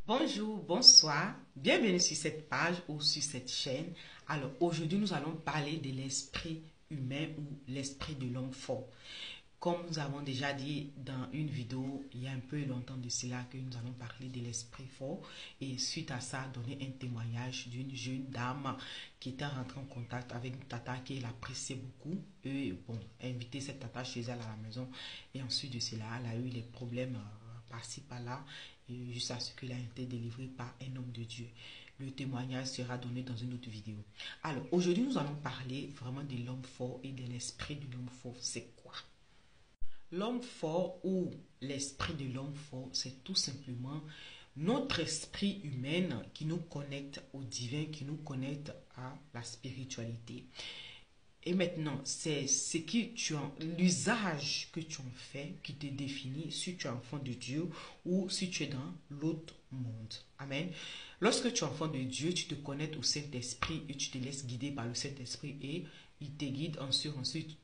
Bonjour, bonsoir, bienvenue sur cette page ou sur cette chaîne. Alors aujourd'hui nous allons parler de l'esprit humain ou l'esprit de l'homme fort. Comme nous avons déjà dit dans une vidéo il y a un peu longtemps de cela que nous allons parler de l'esprit fort et suite à ça donner un témoignage d'une jeune dame qui était rentrée en contact avec une tata qu'elle appréciait beaucoup et bon, invité cette tata chez elle à la maison et ensuite de cela elle a eu les problèmes par-ci par-là et juste à ce qu'elle a été délivrée par un homme de Dieu. Le témoignage sera donné dans une autre vidéo. Alors aujourd'hui nous allons parler vraiment de l'homme fort et de l'esprit de l'homme fort. C'est quoi? L'homme fort ou l'esprit de l'homme fort, c'est tout simplement notre esprit humain qui nous connecte au divin, qui nous connecte à la spiritualité. Et maintenant, c'est ce que l'usage que tu en fais qui te définit si tu es enfant de Dieu ou si tu es dans l'autre monde. Amen. Lorsque tu es enfant de Dieu, tu te connectes au Saint-Esprit et tu te laisses guider par le Saint-Esprit et il te guide ensuite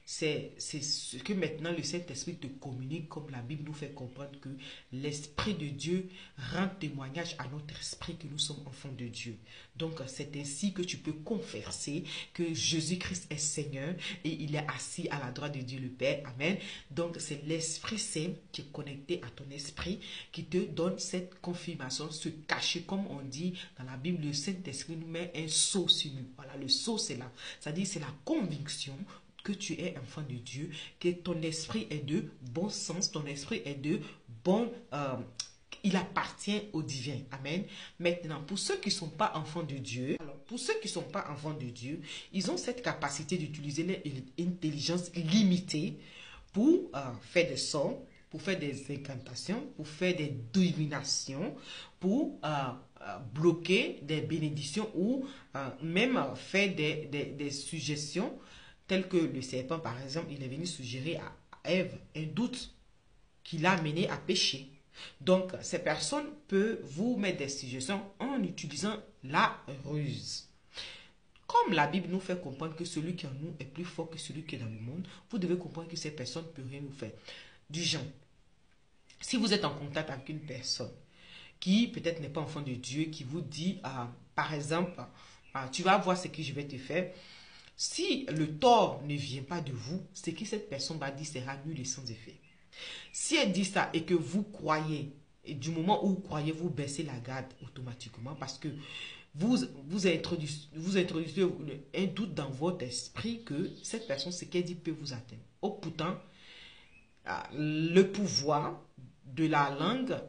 c'est ce que maintenant le Saint-Esprit te communique, comme la Bible nous fait comprendre que l'Esprit de Dieu rend témoignage à notre esprit que nous sommes enfants de Dieu. Donc c'est ainsi que tu peux confesser que Jésus-Christ est Seigneur et il est assis à la droite de Dieu le Père. Amen. Donc c'est l'Esprit Saint qui est connecté à ton esprit qui te donne cette confirmation, ce cachet, comme on dit dans la Bible, le Saint-Esprit nous met un sceau sur nous. Voilà, le sceau c'est là. C'est-à-dire c'est la conviction que tu es enfant de Dieu, que ton esprit est de bon sens, ton esprit est de bon... il appartient au divin. Amen. Maintenant, pour ceux qui ne sont pas enfants de Dieu, ils ont cette capacité d'utiliser l'intelligence limitée pour faire des sorts, pour faire des incantations, pour faire des divinations, pour bloquer des bénédictions ou même faire des suggestions telles que le serpent, par exemple, il est venu suggérer à Ève un doute qui l'a amené à pécher. Donc, ces personnes peuvent vous mettre des suggestions en utilisant la ruse. Comme la Bible nous fait comprendre que celui qui est en nous est plus fort que celui qui est dans le monde, vous devez comprendre que ces personnes ne peuvent rien nous faire. Du genre, si vous êtes en contact avec une personne qui peut-être n'est pas enfant de Dieu, qui vous dit, par exemple, tu vas voir ce que je vais te faire. Si le tort ne vient pas de vous, ce que cette personne va dire sera nul et sans effet. Si elle dit ça et que vous croyez, et du moment où vous croyez, vous baissez la garde automatiquement parce que vous introduisez un doute dans votre esprit que cette personne, ce qu'elle dit peut vous atteindre. Oh, pourtant, le pouvoir de la langue,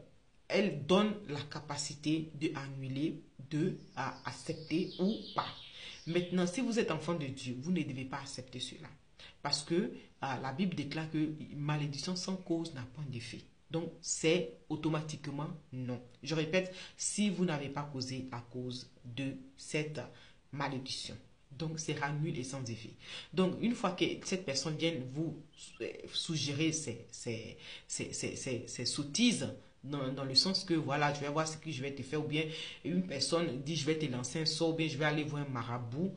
elle donne la capacité d'annuler, d'accepter ou pas. Maintenant, si vous êtes enfant de Dieu, vous ne devez pas accepter cela. Parce que la Bible déclare que malédiction sans cause n'a point d'effet. Donc, c'est automatiquement non. Je répète, si vous n'avez pas causé la cause de cette malédiction. Donc, c'est nul et sans effet. Donc, une fois que cette personne vient vous suggérer ces sottises, dans le sens que voilà, je vais voir ce que je vais te faire, ou bien une personne dit je vais te lancer un sort, ou bien je vais aller voir un marabout.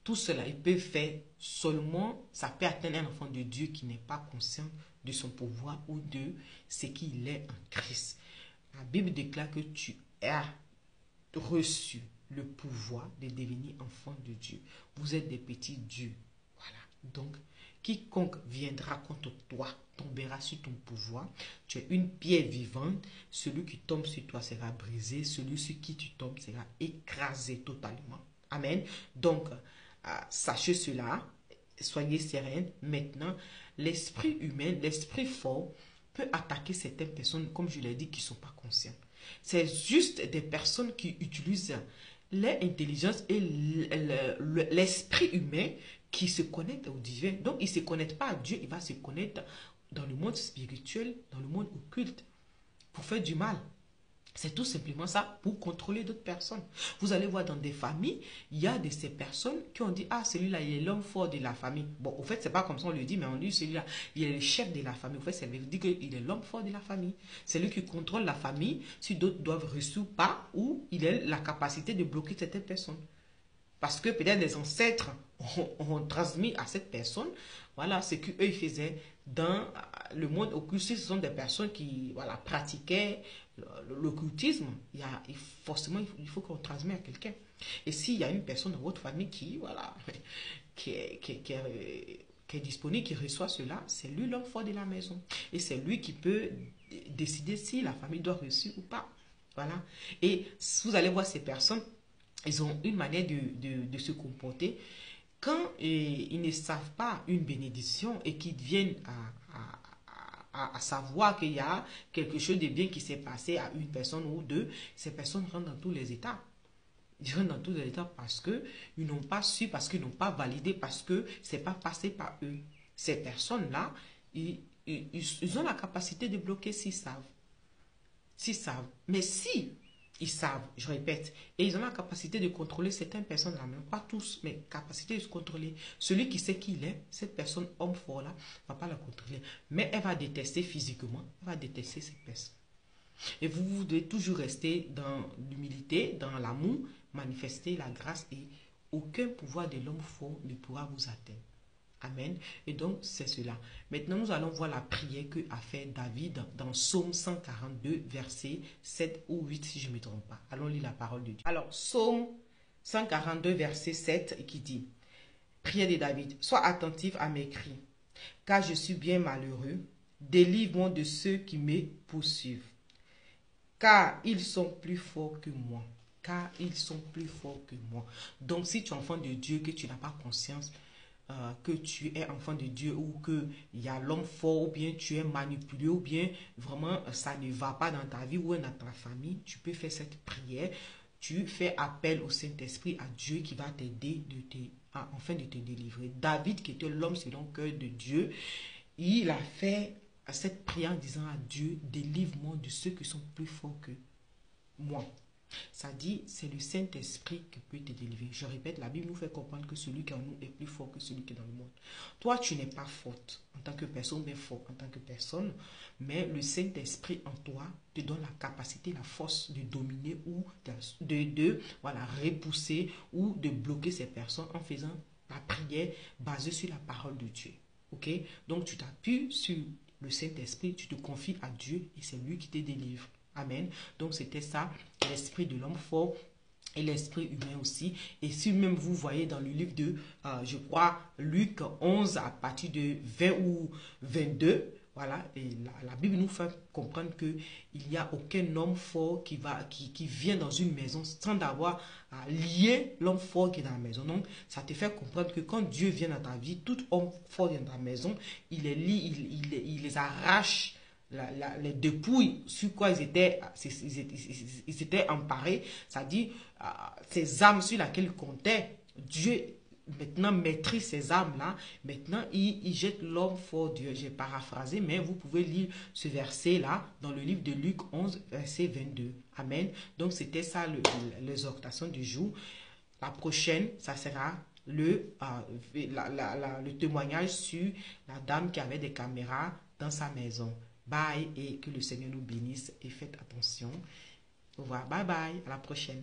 Tout cela, il peut faire seulement, ça peut atteindre un enfant de Dieu qui n'est pas conscient de son pouvoir ou de ce qu'il est en Christ. La Bible déclare que tu as reçu le pouvoir de devenir enfant de Dieu. Vous êtes des petits dieux. Voilà. Donc, quiconque viendra contre toi tombera sur ton pouvoir. Tu es une pierre vivante. Celui qui tombe sur toi sera brisé. Celui sur qui tu tombes sera écrasé totalement. Amen. Donc, sachez cela. Soyez sereine. Maintenant, l'esprit humain, l'esprit fort peut attaquer certaines personnes, comme je l'ai dit, qui ne sont pas conscientes. C'est juste des personnes qui utilisent l'intelligence et l'esprit humain qui se connectent au divin. Donc, il ne se connecte pas à Dieu, il va se connecter dans le monde spirituel, dans le monde occulte, pour faire du mal. C'est tout simplement ça, pour contrôler d'autres personnes. Vous allez voir dans des familles, il y a de ces personnes qui ont dit, ah, celui-là, il est l'homme fort de la famille. Bon, au fait, c'est pas comme ça on le dit, mais on dit, celui-là, il est le chef de la famille. Au fait, ça veut dire qu'il est l'homme fort de la famille. C'est lui qui contrôle la famille, si d'autres doivent reçu ou pas, ou il a la capacité de bloquer certaines personnes. Parce que peut-être les ancêtres ont transmis à cette personne, voilà ce qu'eux ils faisaient dans le monde occultiste, ce sont des personnes qui voilà, pratiquaient l'occultisme. Forcément, il faut qu'on transmette à quelqu'un. Et s'il y a une personne dans votre famille qui, voilà, qui est disponible, qui reçoit cela, c'est lui l'homme fort de la maison. Et c'est lui qui peut décider si la famille doit reçu ou pas. Voilà. Et vous allez voir ces personnes, ils ont une manière de se comporter. Quand ils ne savent pas une bénédiction et qu'ils viennent à savoir qu'il y a quelque chose de bien qui s'est passé à une personne ou deux, ces personnes rentrent dans tous les états. Ils rentrent dans tous les états parce qu'ils n'ont pas su, parce qu'ils n'ont pas validé, parce que ce n'est pas passé par eux. Ces personnes-là, ils ont la capacité de bloquer s'ils savent. S'ils savent. Mais si ils savent, je répète, et ils ont la capacité de contrôler certaines personnes là, même pas tous, mais capacité de se contrôler. Celui qui sait qui il est, cette personne homme fort là, ne va pas la contrôler. Mais elle va détester physiquement, elle va détester cette personne. Et vous devez toujours rester dans l'humilité, dans l'amour, manifester la grâce et aucun pouvoir de l'homme fort ne pourra vous atteindre. Amen. Et donc, c'est cela. Maintenant, nous allons voir la prière que a fait David dans Psaume 142, versets 7 ou 8, si je ne me trompe pas. Allons lire la parole de Dieu. Alors, Psaume 142, verset 7, qui dit, prière de David, sois attentif à mes cris, car je suis bien malheureux. Délivre-moi de ceux qui me poursuivent, car ils sont plus forts que moi. Car ils sont plus forts que moi. Donc, si tu es enfant de Dieu, que tu n'as pas conscience que tu es enfant de Dieu ou qu'il y a l'homme fort ou bien tu es manipulé ou bien vraiment ça ne va pas dans ta vie ou dans ta famille, tu peux faire cette prière. Tu fais appel au Saint-Esprit, à Dieu qui va t'aider enfin de te délivrer. David, qui était l'homme selon le cœur de Dieu, il a fait cette prière en disant à Dieu, délivre-moi de ceux qui sont plus forts que moi. Ça dit, c'est le Saint-Esprit qui peut te délivrer. Je répète, la Bible nous fait comprendre que celui qui est en nous est plus fort que celui qui est dans le monde. Toi, tu n'es pas forte en tant que personne, mais fort en tant que personne. Mais le Saint-Esprit en toi te donne la capacité, la force de dominer ou voilà, repousser ou de bloquer ces personnes en faisant la prière basée sur la parole de Dieu. Ok? Donc, tu t'appuies sur le Saint-Esprit, tu te confies à Dieu et c'est lui qui te délivre. Amen. Donc, c'était ça, l'esprit de l'homme fort et l'esprit humain aussi. Et si même vous voyez dans le livre de, je crois, Luc 11 à partir de 20 ou 22, voilà, et la Bible nous fait comprendre qu'il n'y a aucun homme fort qui vient dans une maison sans avoir à lier l'homme fort qui est dans la maison. Donc, ça te fait comprendre que quand Dieu vient dans ta vie, tout homme fort dans ta maison, il les lie, il les arrache. Les dépouilles sur quoi ils étaient emparés, c'est-à-dire ces âmes sur lesquelles ils comptaient. Dieu maintenant maîtrise ces âmes-là. Maintenant, il jette l'homme fort Dieu. J'ai paraphrasé, mais vous pouvez lire ce verset-là dans le livre de Luc 11, verset 22. Amen. Donc, c'était ça l'exhortation du jour. La prochaine, ça sera le témoignage sur la dame qui avait des caméras dans sa maison. Bye et que le Seigneur nous bénisse et faites attention. Au revoir. Bye bye. À la prochaine.